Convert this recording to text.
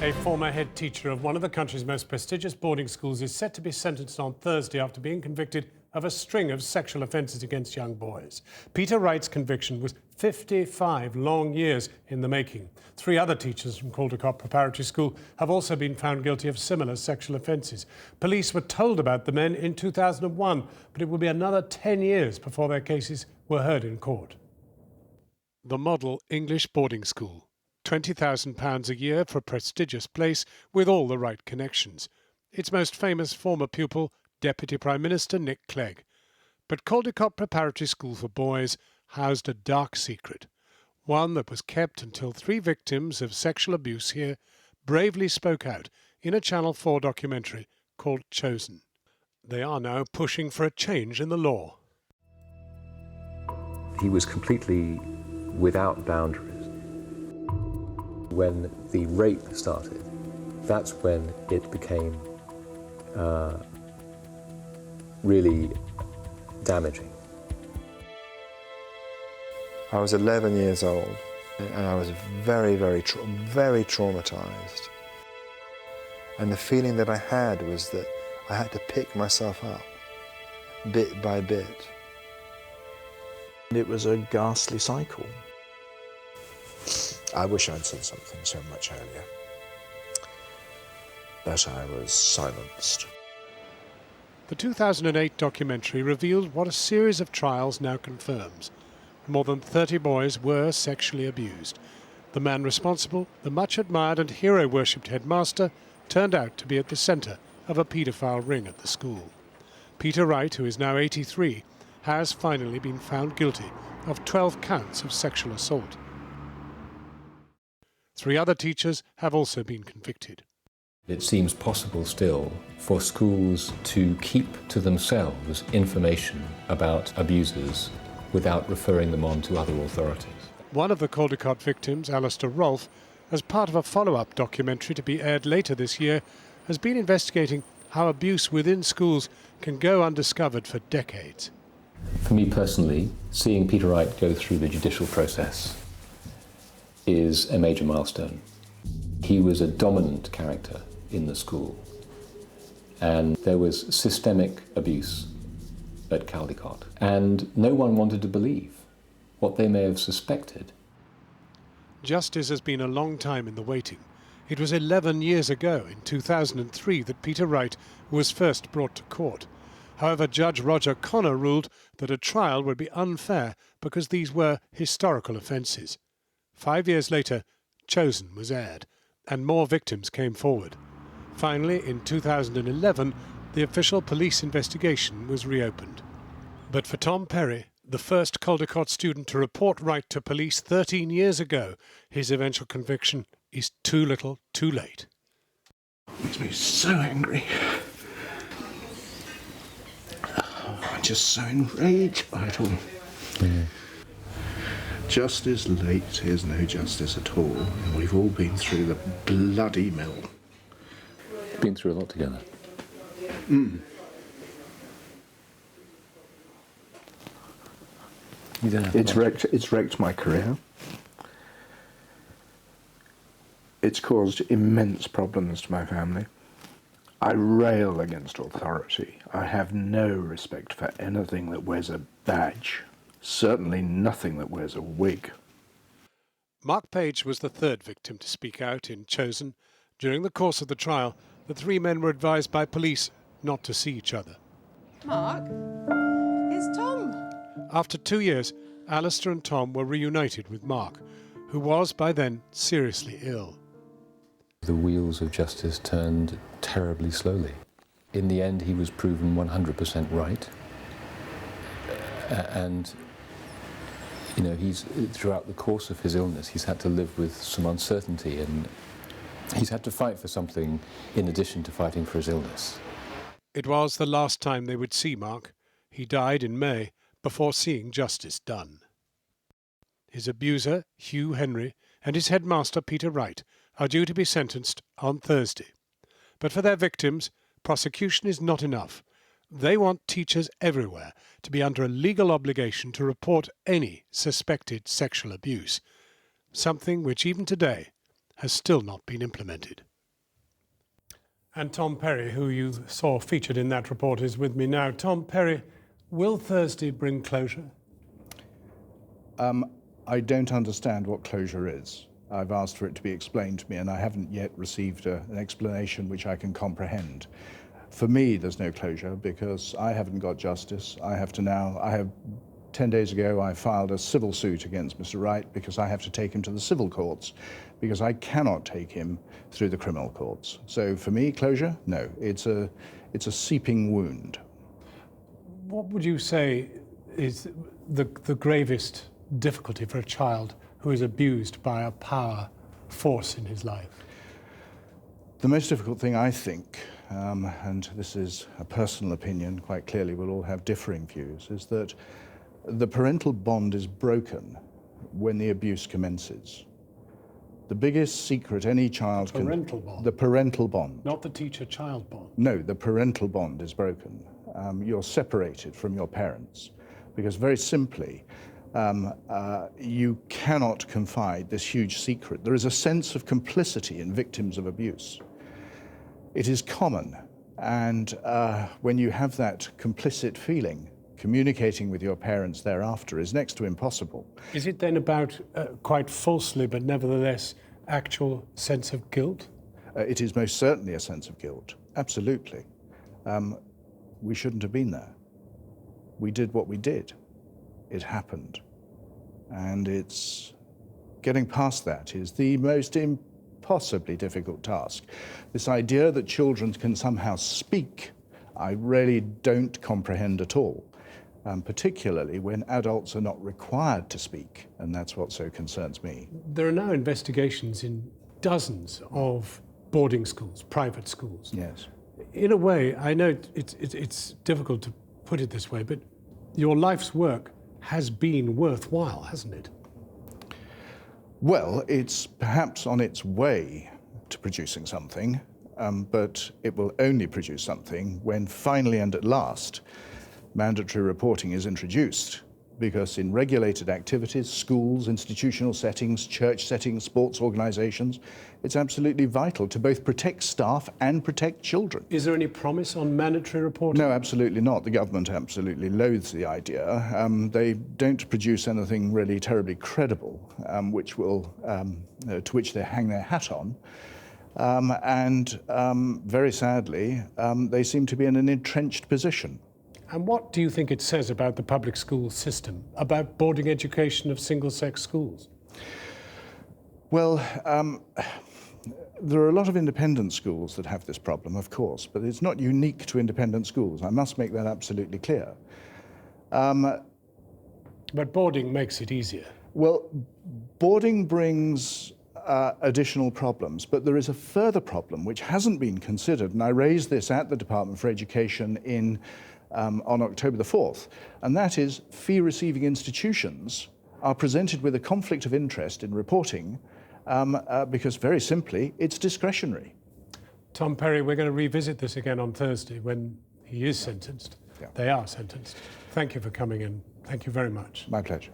A former head teacher of one of the country's most prestigious boarding schools is set to be sentenced on Thursday after being convicted of a string of sexual offences against young boys. Peter Wright's conviction was 55 long years in the making. 3 other teachers from Caldicott Preparatory School have also been found guilty of similar sexual offences. Police were told about the men in 2001, but it will be another 10 years before their cases were heard in court. The model English boarding school. £20,000 a year for a prestigious place with all the right connections. Its most famous former pupil, Deputy Prime Minister Nick Clegg. But Caldicott Preparatory School for Boys housed a dark secret, one that was kept until 3 victims of sexual abuse here bravely spoke out in a Channel 4 documentary called Chosen. They are now pushing for a change in the law. He was completely without boundaries. When the rape started, that's when it became really damaging. I was 11 years old and I was very traumatized. And the feeling that I had was that I had to pick myself up bit by bit. It was a ghastly cycle. I wish I'd said something so much earlier, but I was silenced. The 2008 documentary revealed what a series of trials now confirms. More than 30 boys were sexually abused. The man responsible, the much-admired and hero-worshipped headmaster, turned out to be at the centre of a paedophile ring at the school. Peter Wright, who is now 83, has finally been found guilty of 12 counts of sexual assault. 3 other teachers have also been convicted. It seems possible still for schools to keep to themselves information about abusers without referring them on to other authorities. One of the Caldicott victims, Alistair Rolfe, as part of a follow-up documentary to be aired later this year, has been investigating how abuse within schools can go undiscovered for decades. For me personally, seeing Peter Wright go through the judicial process is a major milestone. He was a dominant character in the school, and there was systemic abuse at Caldicott, and no one wanted to believe what they may have suspected. Justice has been a long time in the waiting. It was 11 years ago, in 2003, that Peter Wright was first brought to court. However, Judge Roger Connor ruled that a trial would be unfair because these were historical offences. 5 years later, Chosen was aired, and more victims came forward. Finally, in 2011, the official police investigation was reopened. But for Tom Perry, the first Caldicott student to report Wright to police 13 years ago, his eventual conviction is too little, too late. It makes me so angry. I'm just so enraged by it all. Yeah. Justice late is no justice at all, and we've all been through the bloody mill. Been through a lot together. You don't have It's wrecked my career. It's caused immense problems to my family. I rail against authority. I have no respect for anything that wears a badge. Certainly nothing that wears a wig. Mark Page was the 3rd victim to speak out in Chosen. During the course of the trial, the 3 men were advised by police not to see each other. Mark, it's Tom. After 2 years, Alistair and Tom were reunited with Mark, who was by then seriously ill. The wheels of justice turned terribly slowly. In the end, he was proven 100% right. And you know, throughout the course of his illness, he's had to live with some uncertainty, and he's had to fight for something in addition to fighting for his illness. It was the last time they would see Mark. He died in May before seeing justice done. His abuser, Hugh Henry, and his headmaster, Peter Wright, are due to be sentenced on Thursday. But for their victims, prosecution is not enough. They want teachers everywhere to be under a legal obligation to report any suspected sexual abuse, something which even today has still not been implemented. And Tom Perry, who you saw featured in that report, is with me now. Tom Perry, will Thursday bring closure? I don't understand what closure is. I've asked for it to be explained to me, and I haven't yet received an explanation which I can comprehend. For me, there's no closure because I haven't got justice. I have 10 days ago, I filed a civil suit against Mr. Wright because I have to take him to the civil courts because I cannot take him through the criminal courts. So for me, closure? No. It's a seeping wound. What would you say is the gravest difficulty for a child who is abused by a power force in his life? The most difficult thing, I think, and this is a personal opinion, quite clearly we'll all have differing views, is that the parental bond is broken when the abuse commences. The biggest secret any child can... Parental bond? The parental bond. Not the teacher-child bond? No, the parental bond is broken. You're separated from your parents because very simply, you cannot confide this huge secret. There is a sense of complicity in victims of abuse. It is common, and when you have that complicit feeling, communicating with your parents thereafter is next to impossible. Is it then about, quite falsely, but nevertheless, actual sense of guilt? It is most certainly a sense of guilt, absolutely. We shouldn't have been there. We did what we did. It happened. And it's getting past that is the most impossibly difficult task. This idea that children can somehow speak, I really don't comprehend at all. Particularly when adults are not required to speak, and that's what so concerns me. There are now investigations in dozens of boarding schools, private schools. Yes. In a way, I know it's difficult to put it this way, but your life's work has been worthwhile, hasn't it? Well, it's perhaps on its way to producing something, but it will only produce something when finally and at last mandatory reporting is introduced, because in regulated activities, schools, institutional settings, church settings, sports organizations, it's absolutely vital to both protect staff and protect children. Is there any promise on mandatory reporting? No, absolutely not. The government absolutely loathes the idea. They don't produce anything really terribly credible, which will, to which they hang their hat on. Very sadly, they seem to be in an entrenched position. And what do you think it says about the public school system, about boarding education of single-sex schools? Well, there are a lot of independent schools that have this problem, of course, but it's not unique to independent schools. I must make that absolutely clear. But boarding makes it easier. Well, boarding brings additional problems, but there is a further problem which hasn't been considered, and I raised this at the Department for Education on October the 4th, and that is fee-receiving institutions are presented with a conflict of interest in reporting because, very simply, it's discretionary. Tom Perry, we're going to revisit this again on Thursday when he is sentenced. Yeah. They are sentenced. Thank you for coming in. Thank you very much. My pleasure.